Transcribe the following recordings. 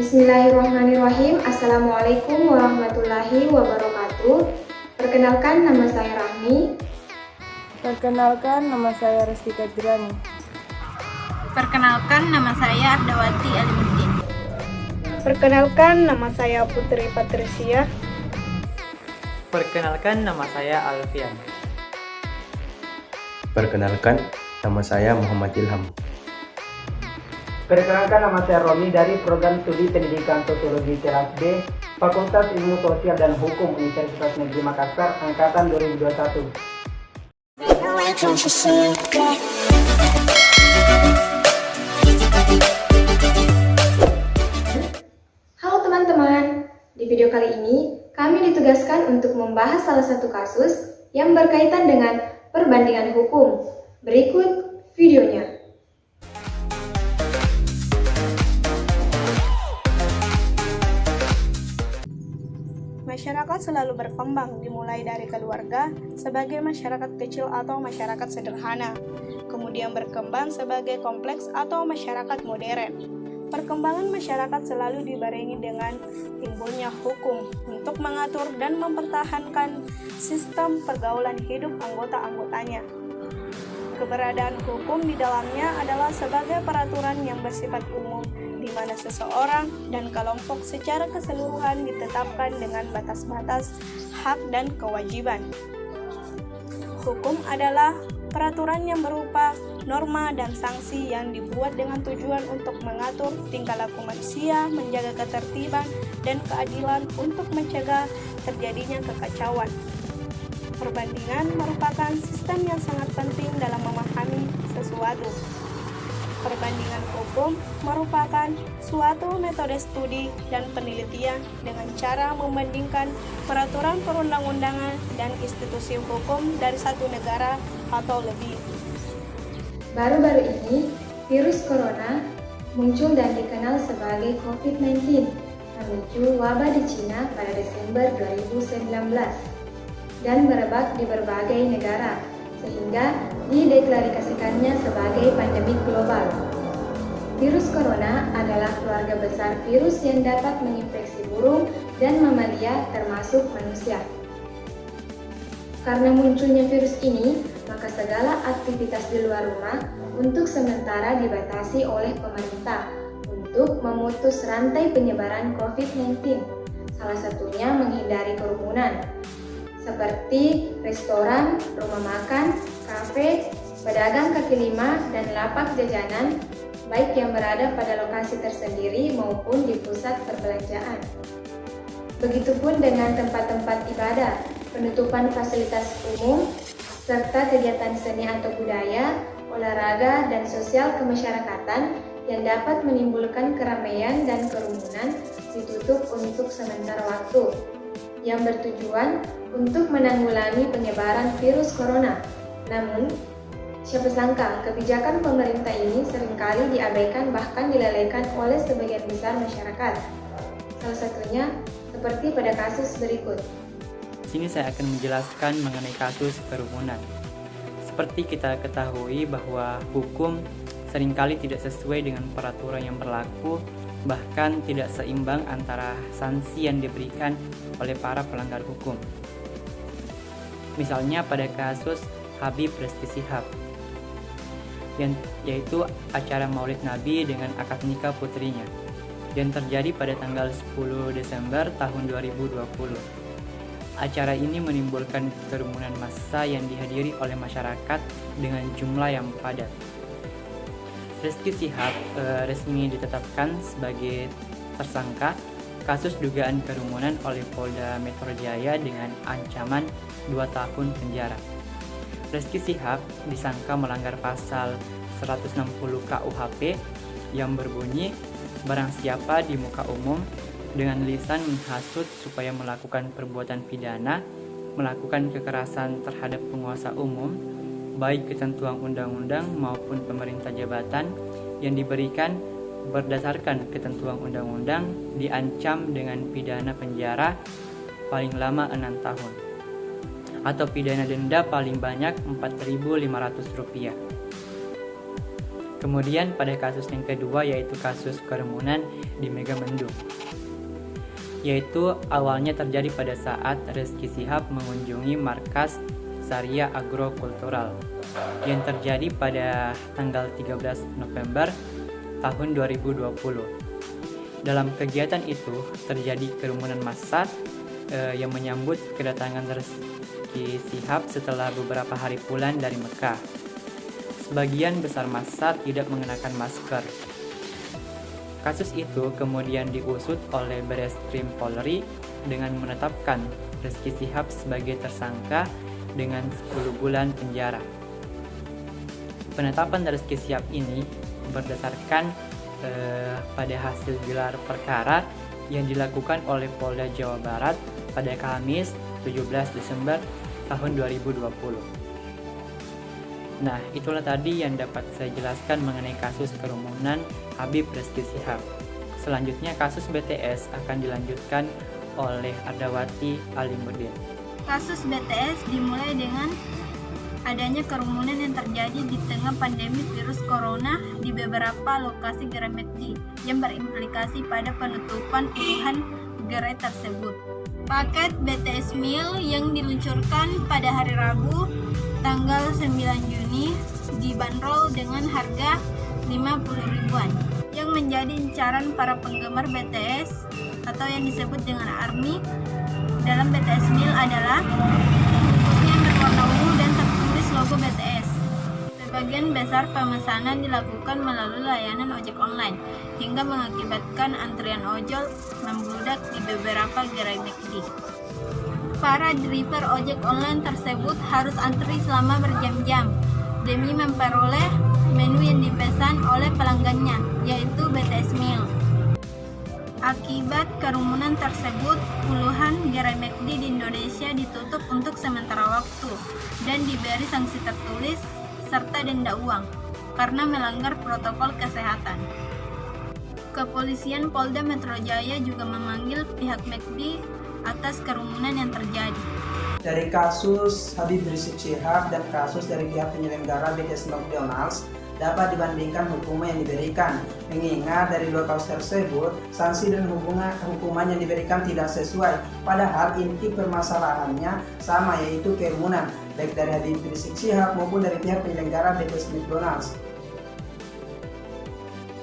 Bismillahirrahmanirrahim. Assalamualaikum warahmatullahi wabarakatuh. Perkenalkan, nama saya Rahmi. Perkenalkan, nama saya Restika Jirani. Perkenalkan, nama saya Ardawati Alimuddin. Perkenalkan, nama saya Putri Patricia. Perkenalkan, nama saya Alfian. Perkenalkan, nama saya Muhammad Ilham. Perkenalkan, nama saya Romi dari Program Studi Pendidikan Sosiologi Teras B, Fakultas Ilmu Sosial dan Hukum Universitas Negeri Makassar, Angkatan 2021. Halo teman-teman, di video kali ini kami ditugaskan untuk membahas salah satu kasus yang berkaitan dengan perbandingan hukum. Berikut videonya. Masyarakat selalu berkembang dimulai dari keluarga sebagai masyarakat kecil atau masyarakat sederhana, kemudian berkembang sebagai kompleks atau masyarakat modern. Perkembangan masyarakat selalu dibarengi dengan timbulnya hukum untuk mengatur dan mempertahankan sistem pergaulan hidup anggota-anggotanya. Keberadaan hukum di dalamnya adalah sebagai peraturan yang bersifat umum, di mana seseorang dan kelompok secara keseluruhan ditetapkan dengan batas-batas hak dan kewajiban. Hukum adalah peraturan yang berupa norma dan sanksi yang dibuat dengan tujuan untuk mengatur tingkah laku manusia, menjaga ketertiban dan keadilan untuk mencegah terjadinya kekacauan. Perbandingan merupakan sistem yang sangat penting dalam memahami sesuatu. Perbandingan hukum merupakan suatu metode studi dan penelitian dengan cara membandingkan peraturan perundang-undangan dan institusi hukum dari satu negara atau lebih. Baru-baru ini, virus corona muncul dan dikenal sebagai COVID-19, memicu wabah di Cina pada Desember 2019 dan merebak di berbagai negara, sehingga dideklarasikannya sebagai pandemi global. Virus corona adalah keluarga besar virus yang dapat menginfeksi burung dan mamalia termasuk manusia. Karena munculnya virus ini, maka segala aktivitas di luar rumah untuk sementara dibatasi oleh pemerintah untuk memutus rantai penyebaran COVID-19. Salah satunya menghindari kerumunan, seperti restoran, rumah makan, kafe, pedagang kaki lima, dan lapak jajanan, baik yang berada pada lokasi tersendiri maupun di pusat perbelanjaan. Begitupun dengan tempat-tempat ibadah, penutupan fasilitas umum, serta kegiatan seni atau budaya, olahraga, dan sosial kemasyarakatan yang dapat menimbulkan keramaian dan kerumunan ditutup untuk sementara waktu, yang bertujuan untuk menanggulangi penyebaran virus corona. Namun, siapa sangka kebijakan pemerintah ini seringkali diabaikan bahkan dilalaikan oleh sebagian besar masyarakat. Salah satunya seperti pada kasus berikut. Sini saya akan menjelaskan mengenai kasus kerumunan. Seperti kita ketahui bahwa hukum seringkali tidak sesuai dengan peraturan yang berlaku, bahkan tidak seimbang antara sanksi yang diberikan oleh para pelanggar hukum. Misalnya pada kasus Habib Rizky Shihab, yaitu acara Maulid Nabi dengan akad nikah putrinya, yang terjadi pada tanggal 10 Desember tahun 2020. Acara ini menimbulkan kerumunan massa yang dihadiri oleh masyarakat dengan jumlah yang padat. Rizky Shihab resmi ditetapkan sebagai tersangka kasus dugaan kerumunan oleh Polda Metro Jaya dengan ancaman 2 tahun penjara. Rizky Shihab disangka melanggar pasal 160 KUHP yang berbunyi barang siapa di muka umum dengan lisan menghasut supaya melakukan perbuatan pidana, melakukan kekerasan terhadap penguasa umum, baik ketentuan undang-undang maupun pemerintah jabatan yang diberikan berdasarkan ketentuan undang-undang, diancam dengan pidana penjara paling lama 6 tahun atau pidana denda paling banyak Rp4.500. Kemudian pada kasus yang kedua yaitu kasus kerumunan di Megamendung, yaitu awalnya terjadi pada saat Rizky Shihab mengunjungi markas Saria Agrokultural yang terjadi pada tanggal 13 November tahun 2020. Dalam kegiatan itu terjadi kerumunan massa yang menyambut kedatangan Rizky Shihab setelah beberapa hari pulang dari Mekah. Sebagian besar massa tidak mengenakan masker. Kasus itu kemudian diusut oleh Bareskrim Polri dengan menetapkan Rizky Shihab sebagai tersangka dengan 10 bulan penjara. Penetapan Rizky Shihab ini berdasarkan pada hasil gelar perkara yang dilakukan oleh Polda Jawa Barat pada Kamis 17 Desember tahun 2020. Nah, itulah tadi yang dapat saya jelaskan mengenai kasus kerumunan Habib Rizky Shihab. Selanjutnya kasus BTS akan dilanjutkan oleh Ardawati Alimuddin. Kasus BTS dimulai dengan adanya kerumunan yang terjadi di tengah pandemi virus corona di beberapa lokasi gerai McD yang berimplikasi pada penutupan puluhan gerai tersebut. Paket BTS Meal yang diluncurkan pada hari Rabu tanggal 9 Juni dibanderol dengan harga 50 ribuan. Yang menjadi incaran para penggemar BTS atau yang disebut dengan ARMY dalam BTS Meal adalah bungkusnya yang berwarna ungu dan tertulis logo BTS. Sebagian besar pemesanan dilakukan melalui layanan ojek online hingga mengakibatkan antrian ojol membludak di beberapa gerai McD. Para driver ojek online tersebut harus antri selama berjam-jam demi memperoleh menu yang dipesan oleh pelanggannya, yaitu BTS Meal. Akibat kerumunan tersebut, puluhan gerai McD di Indonesia ditutup untuk sementara waktu dan diberi sanksi tertulis serta denda uang karena melanggar protokol kesehatan. Kepolisian Polda Metro Jaya juga memanggil pihak McD atas kerumunan yang terjadi. Dari kasus Habib Rizik Shihab dan kasus dari pihak penyelenggara BTS McDonald's dapat dibandingkan hukuman yang diberikan, mengingat dari dua kasus tersebut sanksi dan hukuman yang diberikan tidak sesuai, padahal inti permasalahannya sama, yaitu kerumunan baik dari Habib Rizik Shihab maupun dari pihak penyelenggara BTS McDonald's.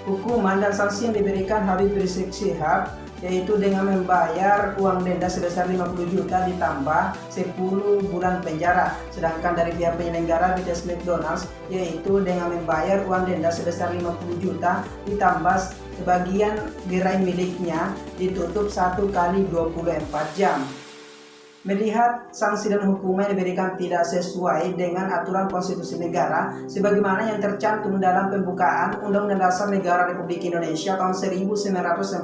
Hukuman dan sanksi yang diberikan Habib Rizik Shihab yaitu dengan membayar uang denda sebesar 50 juta ditambah 10 bulan penjara. Sedangkan dari pihak penyelenggara BTS McDonald's yaitu dengan membayar uang denda sebesar 50 juta ditambah sebagian gerai miliknya ditutup 1 kali 24 jam. Melihat sanksi dan hukuman yang diberikan tidak sesuai dengan aturan konstitusi negara sebagaimana yang tercantum dalam pembukaan Undang-Undang Dasar Negara Republik Indonesia tahun 1945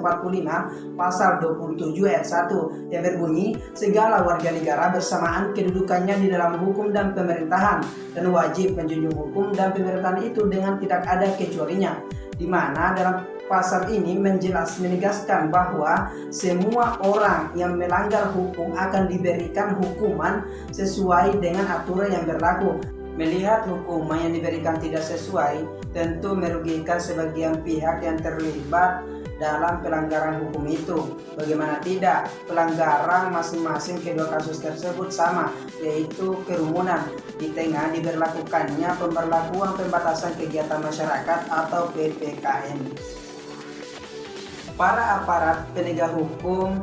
pasal 27 ayat 1 yang berbunyi, segala warga negara bersamaan kedudukannya di dalam hukum dan pemerintahan dan wajib menjunjung hukum dan pemerintahan itu dengan tidak ada kecualinya, di mana dalam pasal ini menegaskan bahwa semua orang yang melanggar hukum akan diberikan hukuman sesuai dengan aturan yang berlaku. Melihat hukuman yang diberikan tidak sesuai, tentu merugikan sebagian pihak yang terlibat dalam pelanggaran hukum itu. Bagaimana tidak, pelanggaran masing-masing kedua kasus tersebut sama, yaitu kerumunan di tengah diberlakukannya pemberlakuan pembatasan kegiatan masyarakat atau PPKM. Para aparat penegak hukum,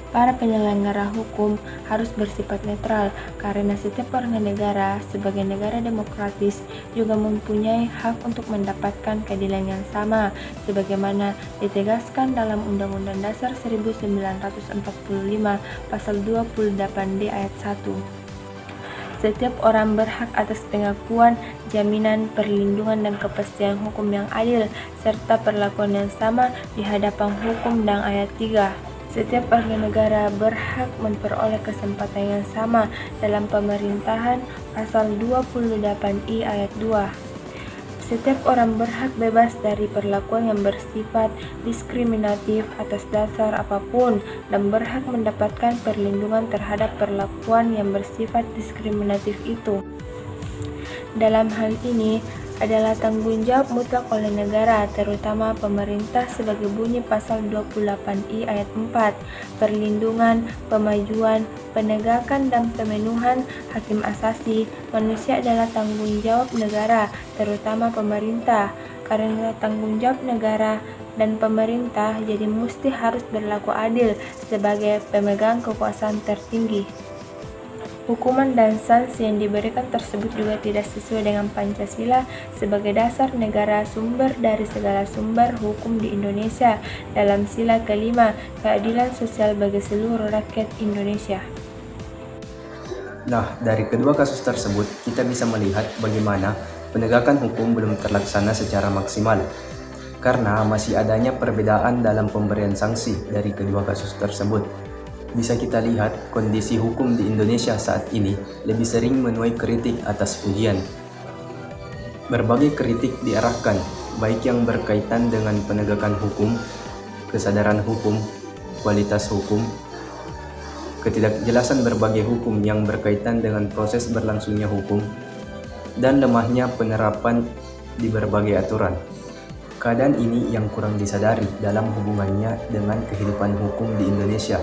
para penyelenggara hukum harus bersifat netral karena setiap warga negara sebagai negara demokratis juga mempunyai hak untuk mendapatkan keadilan yang sama sebagaimana ditegaskan dalam Undang-Undang Dasar 1945 Pasal 28D ayat 1. Setiap orang berhak atas pengakuan, jaminan, perlindungan, dan kepastian hukum yang adil, serta perlakuan yang sama di hadapan hukum dan ayat 3. Setiap warga negara berhak memperoleh kesempatan yang sama dalam pemerintahan, pasal 28I ayat 2. Setiap orang berhak bebas dari perlakuan yang bersifat diskriminatif atas dasar apapun dan berhak mendapatkan perlindungan terhadap perlakuan yang bersifat diskriminatif itu. Dalam hal ini, adalah tanggung jawab mutlak oleh negara, terutama pemerintah sebagai bunyi pasal 28I ayat 4, perlindungan, pemajuan, penegakan dan pemenuhan hakim asasi manusia adalah tanggung jawab negara, terutama pemerintah. Karena tanggung jawab negara dan pemerintah, jadi mesti harus berlaku adil sebagai pemegang kekuasaan tertinggi. Hukuman dan sanksi yang diberikan tersebut juga tidak sesuai dengan Pancasila sebagai dasar negara, sumber dari segala sumber hukum di Indonesia dalam sila kelima, keadilan sosial bagi seluruh rakyat Indonesia. Nah, dari kedua kasus tersebut, kita bisa melihat bagaimana penegakan hukum belum terlaksana secara maksimal, karena masih adanya perbedaan dalam pemberian sanksi dari kedua kasus tersebut. Bisa kita lihat kondisi hukum di Indonesia saat ini lebih sering menuai kritik atas ujian. Berbagai kritik diarahkan, baik yang berkaitan dengan penegakan hukum, kesadaran hukum, kualitas hukum, ketidakjelasan berbagai hukum yang berkaitan dengan proses berlangsungnya hukum, dan lemahnya penerapan di berbagai aturan. Keadaan ini yang kurang disadari dalam hubungannya dengan kehidupan hukum di Indonesia.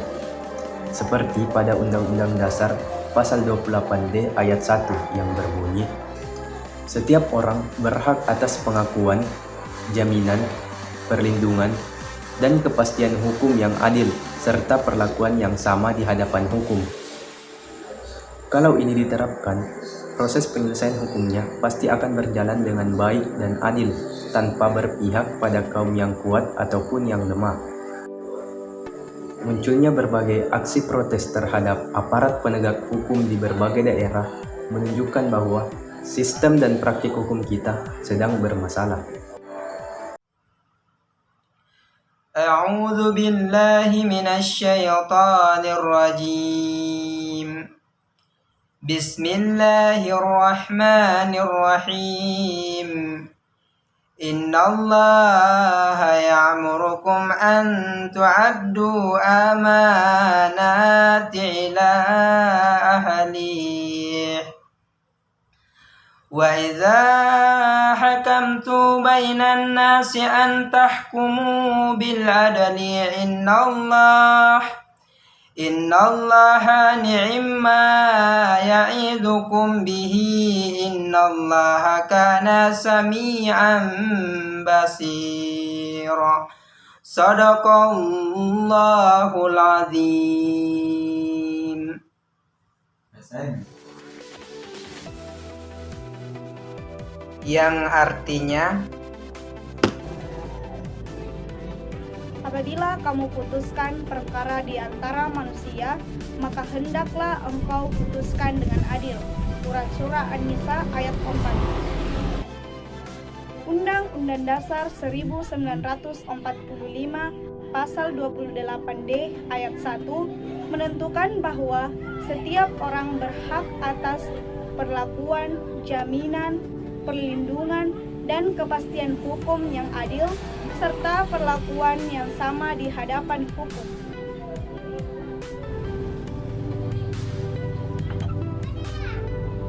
Seperti pada Undang-Undang Dasar Pasal 28D Ayat 1 yang berbunyi, setiap orang berhak atas pengakuan, jaminan, perlindungan, dan kepastian hukum yang adil, serta perlakuan yang sama di hadapan hukum. Kalau ini diterapkan, proses penyelesaian hukumnya pasti akan berjalan dengan baik dan adil, tanpa berpihak pada kaum yang kuat ataupun yang lemah. Munculnya berbagai aksi protes terhadap aparat penegak hukum di berbagai daerah menunjukkan bahwa sistem dan praktik hukum kita sedang bermasalah. A'udzu billahi minasy syaithanir rajim. Bismillahirrahmanirrahim. Innallaha ya'murukum an tu'addu amanati ila ahlihi wa idza hakamtu bainan nasi an tahkumu bil adli innallaha ni'ma ya'idukum bihi innallaha kana sami'an basira. Sadaqallahul azim. Yang artinya, apabila kamu putuskan perkara di antara manusia, maka hendaklah engkau putuskan dengan adil. Surah An-Nisa ayat 4. Undang-Undang Dasar 1945 Pasal 28D ayat 1 menentukan bahwa setiap orang berhak atas perlakuan, jaminan, perlindungan, dan kepastian hukum yang adil, serta perlakuan yang sama di hadapan hukum.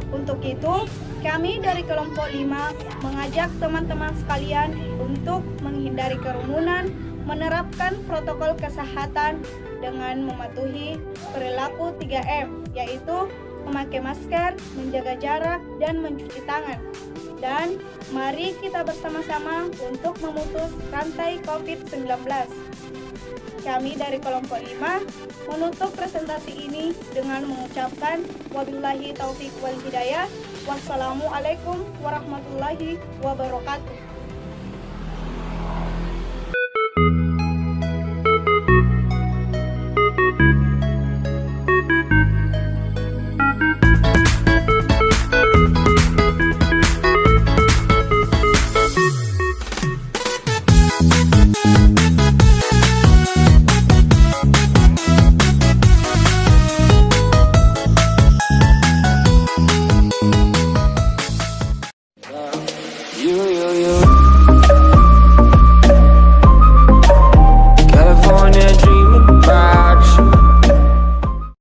Untuk itu, kami dari kelompok 5 mengajak teman-teman sekalian untuk menghindari kerumunan, menerapkan protokol kesehatan dengan mematuhi perilaku 3M, yaitu memakai masker, menjaga jarak, dan mencuci tangan. Dan mari kita bersama-sama untuk memutus rantai COVID-19. Kami dari kelompok 5 menutup presentasi ini dengan mengucapkan wabillahi taufiq wal hidayah. Wassalamualaikum warahmatullahi wabarakatuh.